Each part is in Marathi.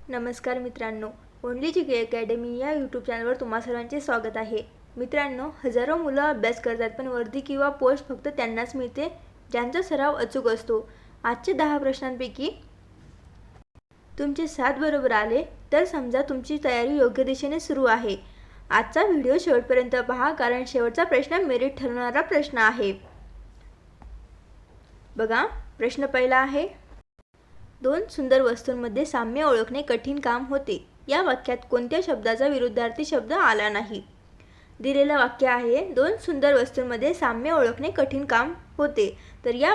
नमस्कार मित्रांनो, ओनली जी के अकॅडमी या यूट्यूब चॅनलवर तुम्हा सर्वांचे स्वागत आहे. मित्रांनो, हजारो मुलं अभ्यास करतात पण वर्दी किंवा पोस्ट फक्त त्यांनाच मिळते ज्यांचा सराव अचूक असतो. आजचे 10 प्रश्नांपैकी तुमचे 7 बरोबर आले तर समजा तुमची तयारी योग्य दिशेने सुरू आहे. आजचा व्हिडिओ शेवटपर्यंत पहा कारण शेवटचा प्रश्न मेरिट ठरवणारा प्रश्न आहे. बघा, प्रश्न पहिला आहे, 2 सुंदर वस्तूंमध्ये साम्य ओळखणे कठीण काम होते. या वाक्यात कोणत्या शब्दाचा विरुद्धार्थी शब्द आला नाही? दिलेलं वाक्य आहे, 2 सुंदर वस्तूंमध्ये साम्य ओळखणे कठीण काम होते. तर या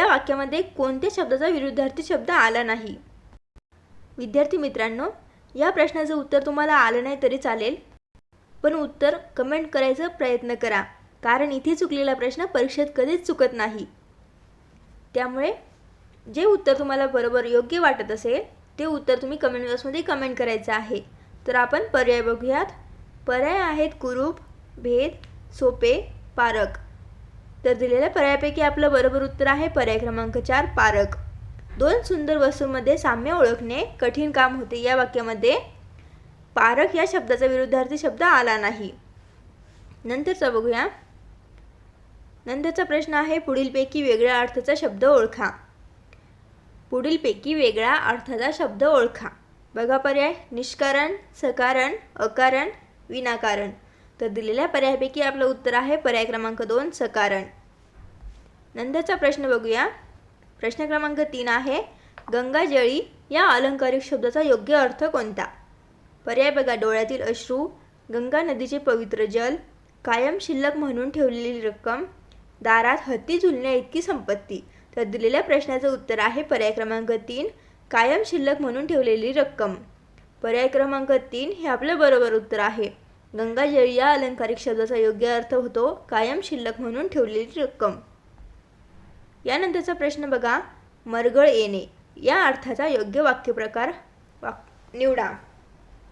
वाक्यामध्ये कोणत्या शब्दाचा विरुद्धार्थी शब्द आला नाही? विद्यार्थी मित्रांनो, या प्रश्नाचं उत्तर तुम्हाला आलं नाही तरी चालेल, पण उत्तर कमेंट करायचा प्रयत्न करा कारण इथे चुकलेला प्रश्न परीक्षेत कधीच चुकत नाही. त्यामुळे जे उत्तर तुम्हाला बरोबर योग्य वाटत असेल ते उत्तर तुम्ही कमेंट बॉक्समध्ये कमेंट करायचं आहे. तर आपण पर्याय बघूयात. पर्याय आहेत कुरूप, भेद, सोपे, पारक. तर दिलेल्या पर्यायापैकी आपलं बरोबर उत्तर आहे पर्याय क्रमांक 4 पारक. 2 सुंदर वस्तूंमध्ये साम्य ओळखणे कठीण काम होते या वाक्यामध्ये पारक या शब्दाचा विरुद्धार्थी शब्द आला नाही. नंतरचा बघूया. नंतरचा प्रश्न आहे, पुढीलपैकी वेगळ्या अर्थाचा शब्द ओळखा. पुढीलपैकी वेगळ्या अर्थाचा शब्द ओळखा. बघा पर्याय, निष्कारण, सकारण, अकारण, विनाकारण. तर दिलेल्या पर्यायापैकी आपलं उत्तर आहे पर्याय क्रमांक 2 सकारण. नंतरचा प्रश्न बघूया. प्रश्न क्रमांक 3 आहे, गंगाजळी या अलंकारिक शब्दाचा योग्य अर्थ कोणता? पर्याय बघा, डोळ्यातील अश्रू, गंगा नदीचे पवित्र जल, कायम शिल्लक म्हणून ठेवलेली रक्कम, दारात हत्ती झुलण्या इतकी संपत्ती. तर दिलेल्या प्रश्नाचं उत्तर आहे पर्याय क्रमांक 3 कायम शिल्लक म्हणून ठेवलेली रक्कम. पर्याय क्रमांक 3 हे आपलं बरोबर उत्तर आहे. गंगाजळी या अलंकारिक शब्दाचा योग्य अर्थ होतो कायम शिल्लक म्हणून ठेवलेली रक्कम. यानंतरचा प्रश्न बघा, मरगळ येणे या अर्थाचा योग्य वाक्यप्रकार निवडा.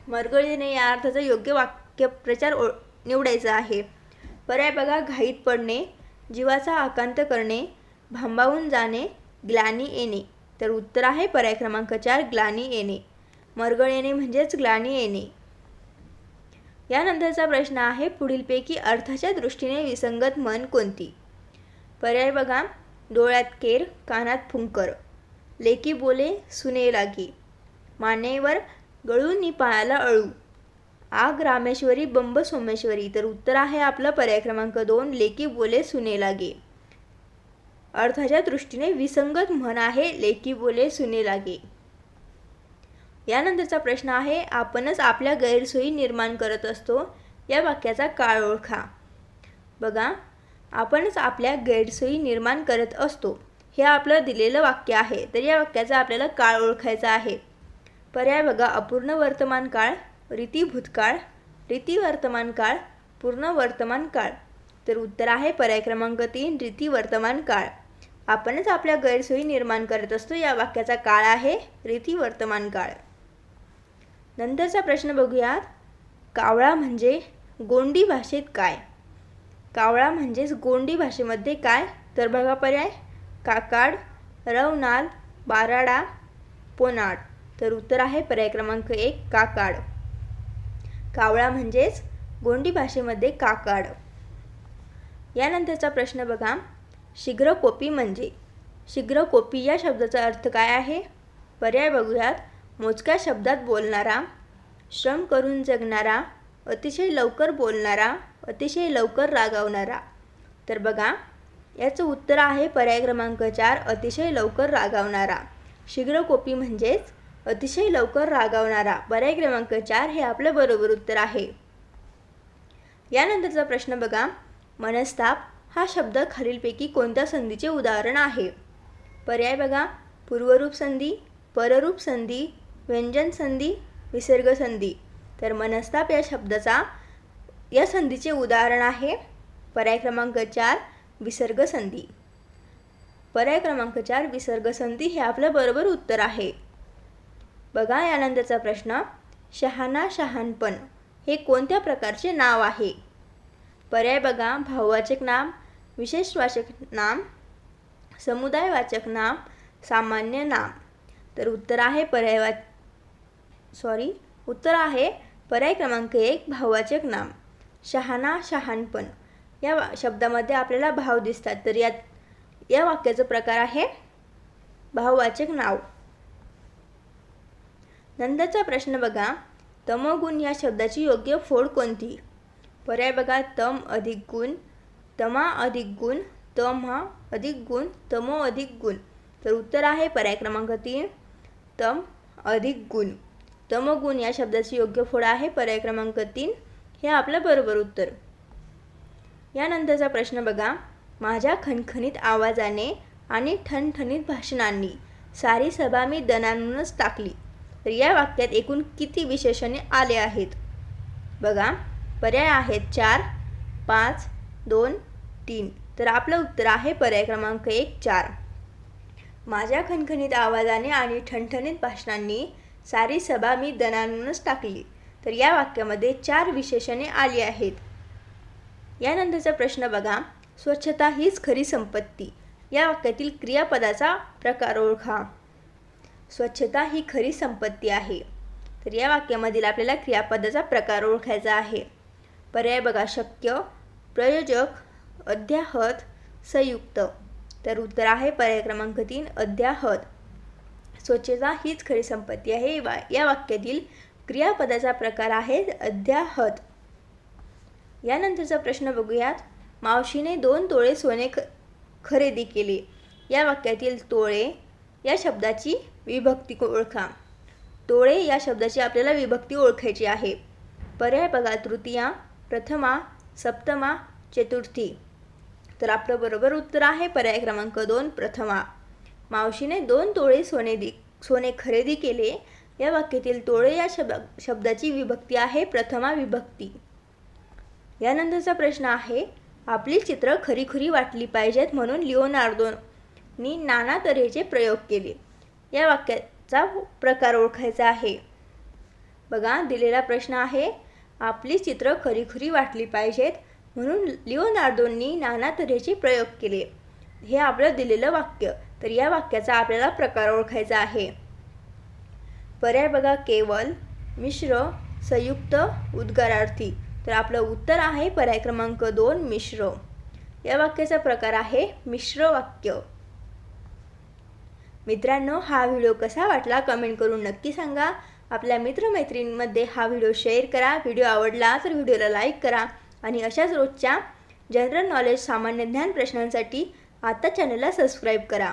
मरगळ येणे या अर्थाचा योग्य वाक्यप्रचार निवडायचा आहे. पर्याय बघा, घाईत पडणे, जीवाचा आकांत करणे, भांबावून जाणे, ग्लानी येणे. तर उत्तर आहे पर्याय क्रमांक 4 ग्लानी येणे. मरगळ येणे म्हणजेच ग्लानी येणे. यानंतरचा प्रश्न आहे, पुढीलपैकी अर्थाच्या दृष्टीने विसंगत म्हण कोणती? पर्याय बघा, डोळ्यात केर, कानात फुंकर, लेकी बोले सुने लागे, मानेवर गळूनी पायाला अळू, आग रामेश्वरी बंब सोमेश्वरी. तर उत्तर आहे आपलं पर्याय क्रमांक 2 लेकी बोले सुने लागे. अर्थाच्या दृष्टीने विसंगत म्हण आहे लेकी बोले सुने लागे. यानंतरचा प्रश्न आहे, आपणच आपल्या गैरसोयी निर्माण करत असतो या वाक्याचा काळ ओळखा. बघा, आपणच आपल्या गैरसोयी निर्माण करत असतो हे आपलं दिलेलं वाक्य आहे. तर या वाक्याचा आपल्याला काळ ओळखायचा आहे. पर्याय बघा, अपूर्ण वर्तमान काळ, रीती भूतकाळ, रीती वर्तमान काळ, पूर्ण वर्तमान काळ. तर उत्तर आहे पर्याय क्रमांक 3 रीती वर्तमान काळ. आपणच आपल्या गैरसोयी निर्माण करत असतो या वाक्याचा काळ आहे रीती वर्तमान काळ. नंतरचा प्रश्न बघूयात. कावळा म्हणजे गोंडी भाषेत काय? कावळा म्हणजेच गोंडी भाषेमध्ये काय? तर बघा पर्याय, काकाड, रवनाल, बाराडा, पोनाड. तर उत्तर आहे पर्याय क्रमांक 1 काकाड. कावळा म्हणजेच गोंडी भाषेमध्ये काकाड. यानंतरचा प्रश्न बघा, शीघ्रकोपी म्हणजे? शीघ्रकोपी या शब्दाचा अर्थ काय आहे? पर्याय बघूयात. मोजक्या शब्दात बोलणारा, श्रम करून जगणारा, अतिशय लवकर बोलणारा, अतिशय लवकर रागावणारा. तर बघा, याचं उत्तर आहे पर्याय क्रमांक 4 अतिशय लवकर रागावणारा. शीघ्रकोपी म्हणजेच अतिशय लवकर रागावणारा. पर्याय क्रमांक 4 हे आपलं बरोबर उत्तर आहे. यानंतरचा प्रश्न बघा, मनस्ताप हा शब्द खालीलपैकी कोणत्या संधीचे उदाहरण आहे? पर्याय बघा, पूर्वरूप संधी, पररूप संधी, व्यंजन संधी, विसर्ग संधी. तर मनस्ताप या संधीचे उदाहरण आहे पर्याय क्रमांक 4 विसर्ग संधी. पर्याय क्रमांक 4 विसर्ग संधी हे आपलं बरोबर उत्तर आहे. बघा, यानंतरचा प्रश्न, शहाणा, शहाणपण हे कोणत्या प्रकारचे नाव आहे? पर्याय बघा, भाववाचक नाम, विशेषवाचक नाम, समुदायवाचक नाम, सामान्य नाम. तर उत्तर आहे पर्याय क्रमांक 1 भाववाचक नाम. शहाणा, शहाणपण या शब्दामध्ये आपल्याला भाव दिसतात, तर या वाक्याचा प्रकार आहे भाववाचक नाव. नंतरचा प्रश्न बघा, तमोगुण या शब्दाची योग्य फोड कोणती? पर्याय बघा, तम अधिक गुण, तमा अधिक गुण, तमा अधिक गुण, तमो अधिक गुण. तर उत्तर आहे पर्याय क्रमांक 3 तम अधिक गुण. तमोगुण या शब्दाची योग्य फोड आहे पर्याय क्रमांक 3. हे आपलं बरोबर उत्तर. यानंतरचा प्रश्न बघा, माझ्या खणखणीत आवाजाने आणि ठणठणीत भाषणांनी सारी सभा मी दणाणूनच टाकली. तर या वाक्यात एकूण किती विशेषणे आले आहेत? बघा, पर्याय आहेत 4, 5, 2, 3. तर आपलं उत्तर आहे पर्याय क्रमांक 1 4. माझ्या खणखणीत आवाजाने आणि ठणठणीत भाषणांनी सारी सभा मी दणाणूनच टाकली. तर या वाक्यामध्ये 4 विशेषणे आली आहेत. यानंतरचा प्रश्न बघा, स्वच्छता हीच खरी संपत्ती या वाक्यातील क्रियापदाचा प्रकार ओळखा. स्वच्छता ही खरी संपत्ती आहे. तर या वाक्यामधील आपल्याला क्रियापदाचा प्रकार ओळखायचा आहे. पर्याय बघा, शक्य, प्रयोजक, अध्याहत, संयुक्त. तर उत्तर आहे पर्याय क्रमांक 3 अध्याहत. स्वच्छता हीच खरी संपत्ती आहे या वाक्यातील क्रियापदाचा प्रकार आहे अध्याहत. यानंतरचा प्रश्न बघूयात, मावशीने 2 तोळे सोने खरेदी केले. या वाक्यातील तोळे या शब्दाची विभक्ती ओळखा. तोळे या शब्दाची आपल्याला विभक्ती ओळखायची आहे. पर्याय बघा, तृतीया, प्रथमा, सप्तमा, चतुर्थी. तर आपलं बरोबर उत्तर आहे पर्याय क्रमांक 2 प्रथमा. मावशीने 2 तोळे सोने खरेदी केले. या वाक्यातील तोळे या शब्दाची विभक्ती आहे प्रथमा विभक्ती. यानंतरचा प्रश्न आहे, आपली चित्र खरीखुरी वाटली पाहिजेत म्हणून लिओनार्दोनी नाना तऱ्हेचे प्रयोग केले. या वाक्याचा प्रकार ओळखायचा आहे. बघा, दिलेला प्रश्न आहे, आपली चित्र खरीखुरी वाटली पाहिजेत म्हणून लिओनार्दोनी नाना तऱ्हेचे प्रयोग केले. हे आपलं दिलेलं वाक्य. तर या वाक्याचा आपल्याला प्रकार ओळखायचा आहे. पर्याय बघा, केवल, मिश्र, संयुक्त, उद्गारार्थी. तर आपलं उत्तर आहे पर्याय क्रमांक 2 मिश्र. या वाक्याचा प्रकार आहे मिश्र वाक्य. मित्रांनो, हा व्हिडिओ कसा वाटला कमेंट करून नक्की सांगा. आपल्या मित्रमैत्रिणींमध्ये हा व्हिडिओ शेअर करा. व्हिडिओ आवडला तर व्हिडिओला लाईक करा आणि अशाच रोजच्या जनरल नॉलेज सामान्य ज्ञान प्रश्नांसाठी आता चॅनलला सबस्क्राईब करा.